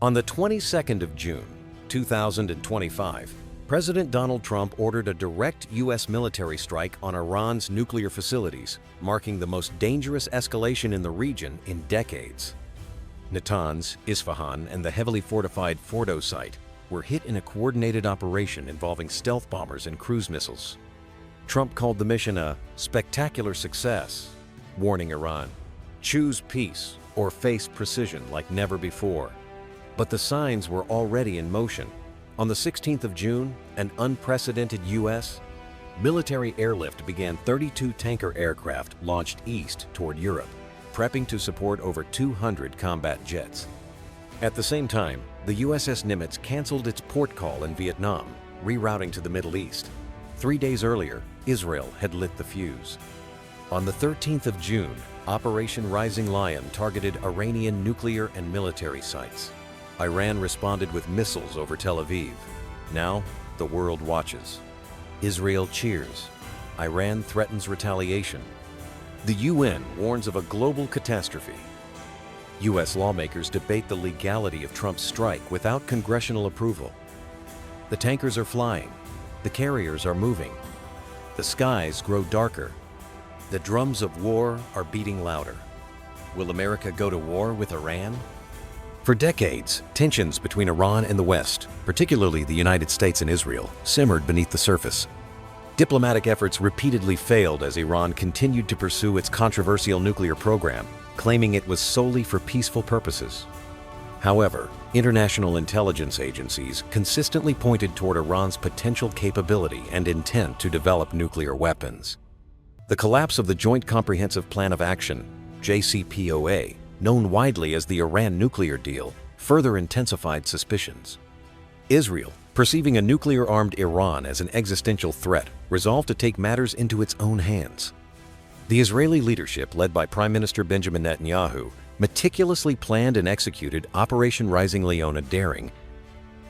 On the 22nd of June, 2025, President Donald Trump ordered a direct U.S. military strike on Iran's nuclear facilities, marking the most dangerous escalation in the region in decades. Natanz, Isfahan, and the heavily fortified Fordow site were hit in a coordinated operation involving stealth bombers and cruise missiles. Trump called the mission a spectacular success, warning Iran, "Choose peace or face precision like never before." But the signs were already in motion. On the 16th of June, an unprecedented U.S. military airlift began. 32 tanker aircraft launched east toward Europe, prepping to support over 200 combat jets. At the same time, the USS Nimitz canceled its port call in Vietnam, rerouting to the Middle East. 3 days earlier, Israel had lit the fuse. On the 13th of June, Operation Rising Lion targeted Iranian nuclear and military sites. Iran responded with missiles over Tel Aviv. Now, the world watches. Israel cheers. Iran threatens retaliation. The UN warns of a global catastrophe. U.S. lawmakers debate the legality of Trump's strike without congressional approval. The tankers are flying. The carriers are moving. The skies grow darker. The drums of war are beating louder. Will America go to war with Iran? For decades, tensions between Iran and the West, particularly the United States and Israel, simmered beneath the surface. Diplomatic efforts repeatedly failed as Iran continued to pursue its controversial nuclear program, claiming it was solely for peaceful purposes. However, international intelligence agencies consistently pointed toward Iran's potential capability and intent to develop nuclear weapons. The collapse of the Joint Comprehensive Plan of Action, JCPOA, known widely as the Iran nuclear deal, further intensified suspicions. Israel, perceiving a nuclear-armed Iran as an existential threat, resolved to take matters into its own hands. The Israeli leadership, led by Prime Minister Benjamin Netanyahu, meticulously planned and executed Operation Rising Lion, a daring,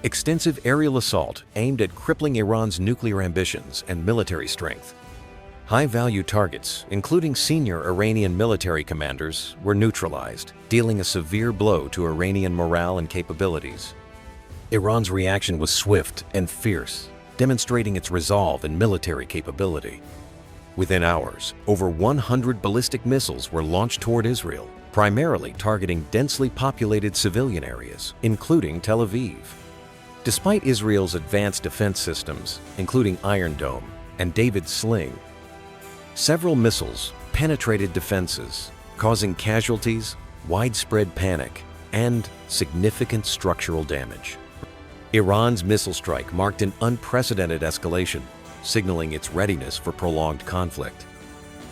extensive aerial assault aimed at crippling Iran's nuclear ambitions and military strength. High-value targets, including senior Iranian military commanders, were neutralized, dealing a severe blow to Iranian morale and capabilities. Iran's reaction was swift and fierce, demonstrating its resolve and military capability. Within hours, over 100 ballistic missiles were launched toward Israel, primarily targeting densely populated civilian areas, including Tel Aviv. Despite Israel's advanced defense systems, including Iron Dome and David's Sling, several missiles penetrated defenses, causing casualties, widespread panic, and significant structural damage. Iran's missile strike marked an unprecedented escalation, signaling its readiness for prolonged conflict.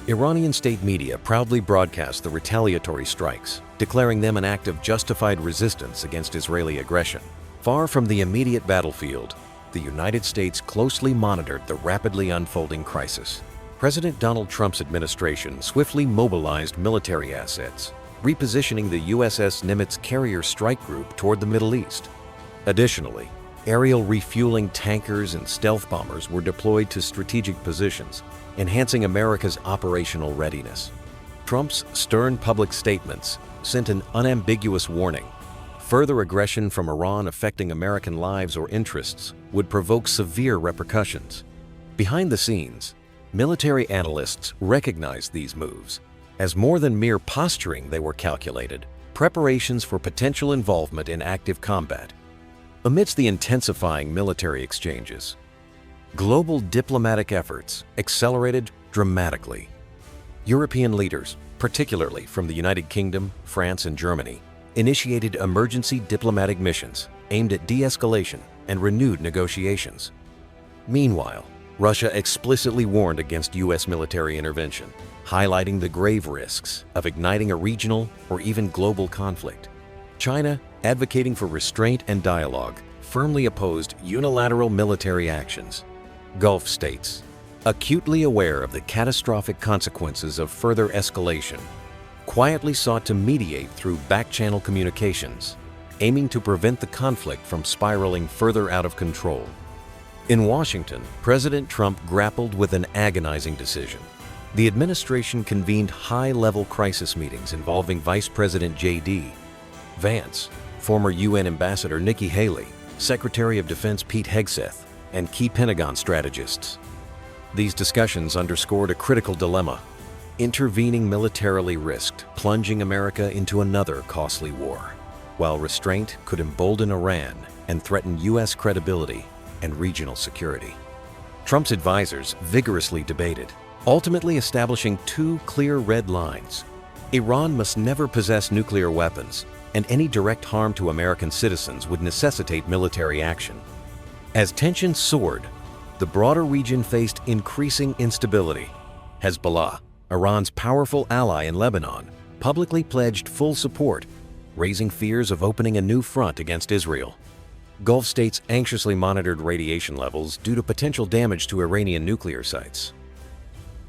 Iranian state media proudly broadcast the retaliatory strikes, declaring them an act of justified resistance against Israeli aggression. Far from the immediate battlefield, the United States closely monitored the rapidly unfolding crisis. President Donald Trump's administration swiftly mobilized military assets, repositioning the USS Nimitz carrier strike group toward the Middle East. Additionally, aerial refueling tankers and stealth bombers were deployed to strategic positions, enhancing America's operational readiness. Trump's stern public statements sent an unambiguous warning. Further aggression from Iran affecting American lives or interests would provoke severe repercussions. Behind the scenes, military analysts recognized these moves. As more than mere posturing, they were calculated, preparations for potential involvement in active combat. Amidst the intensifying military exchanges, global diplomatic efforts accelerated dramatically. European leaders, particularly from the United Kingdom, France, and Germany, initiated emergency diplomatic missions aimed at de-escalation and renewed negotiations. Meanwhile, Russia explicitly warned against U.S. military intervention, highlighting the grave risks of igniting a regional or even global conflict. China, advocating for restraint and dialogue, firmly opposed unilateral military actions. Gulf states, acutely aware of the catastrophic consequences of further escalation, quietly sought to mediate through back-channel communications, aiming to prevent the conflict from spiraling further out of control. In Washington, President Trump grappled with an agonizing decision. The administration convened high-level crisis meetings involving Vice President J.D. Vance, former UN Ambassador Nikki Haley, Secretary of Defense Pete Hegseth, and key Pentagon strategists. These discussions underscored a critical dilemma. Intervening militarily risked plunging America into another costly war, while restraint could embolden Iran and threaten U.S. credibility and regional security. Trump's advisors vigorously debated, ultimately establishing two clear red lines. Iran must never possess nuclear weapons, and any direct harm to American citizens would necessitate military action. As tensions soared, the broader region faced increasing instability. Hezbollah, Iran's powerful ally in Lebanon, publicly pledged full support, raising fears of opening a new front against Israel. Gulf states anxiously monitored radiation levels due to potential damage to Iranian nuclear sites.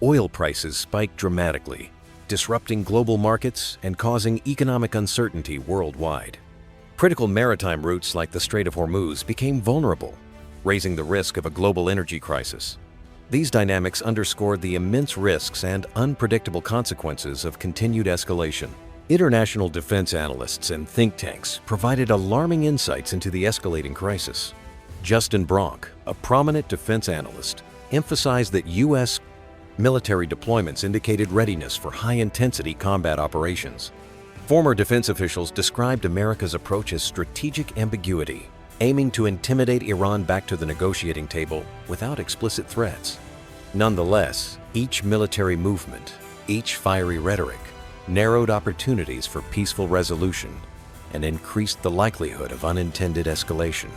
Oil prices spiked dramatically, disrupting global markets and causing economic uncertainty worldwide. Critical maritime routes like the Strait of Hormuz became vulnerable, raising the risk of a global energy crisis. These dynamics underscored the immense risks and unpredictable consequences of continued escalation. International defense analysts and think tanks provided alarming insights into the escalating crisis. Justin Bronk, a prominent defense analyst, emphasized that U.S. military deployments indicated readiness for high-intensity combat operations. Former defense officials described America's approach as strategic ambiguity, aiming to intimidate Iran back to the negotiating table without explicit threats. Nonetheless, each military movement, each fiery rhetoric, narrowed opportunities for peaceful resolution and increased the likelihood of unintended escalation.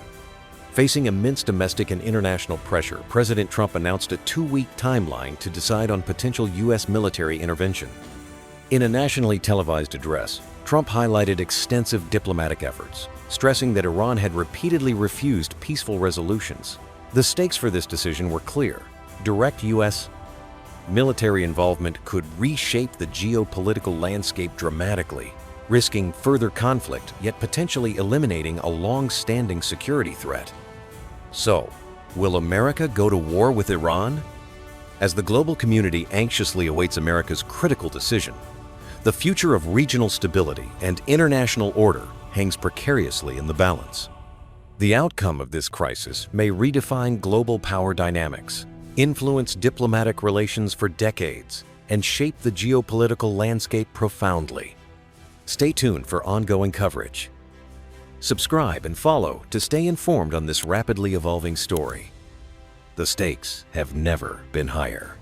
Facing immense domestic and international pressure, President Trump announced a 2-week timeline to decide on potential U.S. military intervention. In a nationally televised address, Trump highlighted extensive diplomatic efforts, stressing that Iran had repeatedly refused peaceful resolutions. The stakes for this decision were clear. Direct U.S. military involvement could reshape the geopolitical landscape dramatically, risking further conflict yet potentially eliminating a long-standing security threat. So, will America go to war with Iran? As the global community anxiously awaits America's critical decision, the future of regional stability and international order hangs precariously in the balance. The outcome of this crisis may redefine global power dynamics, influence diplomatic relations for decades, and shape the geopolitical landscape profoundly. Stay tuned for ongoing coverage. Subscribe and follow to stay informed on this rapidly evolving story. The stakes have never been higher.